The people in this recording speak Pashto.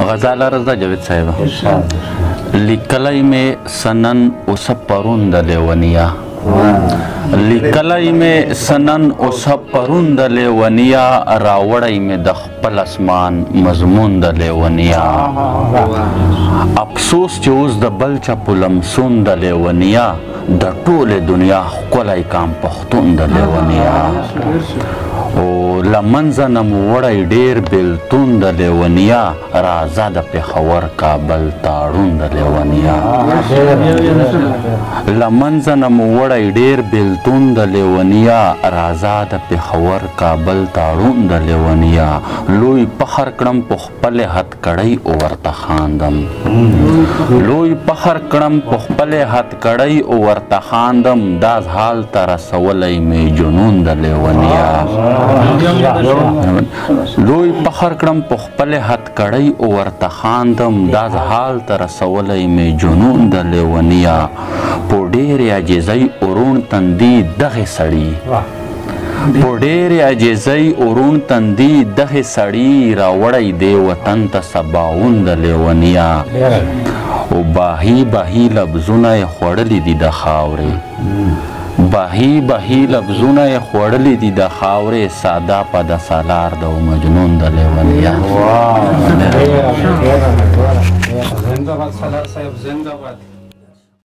غزال رضا جاوید صاحب لیکلی میں سنن اس پروند لیونیا لیکلی میں سنن اس پروند لیونیا راوڑی میں د خپل اسمان مضمون د لیونیا افسوس چې اوس د بل چا په لمسون د لیونیا د ټولې دنیا ښکلی کام پښتون د لیونیا او لمنځه نه مو وړی ډېر بېلتون د لیونیا راځه د پېښور کابل تاړون د لیونیا لمنځه نه مو وړی ډېر بېلتون د لیونیا راځه د پېښور کابل تاړون د لیونیا لوی فخر کړم په خپلې هتکړۍ او ورته خاندم لوی فخر کړم په خپلې هتکړۍ او ورته خاندم دا حال ته رسولی مې جنون د لیونیا لوی فخر کړم په خپلې هتکړۍ او ورته خاندم دا حال ته رسولی مې جنون د لیونیا په ډېرې عاجزۍ ورون تندي دغې سړي په ډېرې عاجزۍ ورون تندي دغې سړي راوړی دی وطن ته سباوون د لیونیا او باهي باهي لفظونه یې خوړلي دي د خاورې باهي باهي لفظونه یې خوړلي دي د خاورې ساده په د سالار د مجنون د لیونیا زنده باد سالار صاحب زنده باد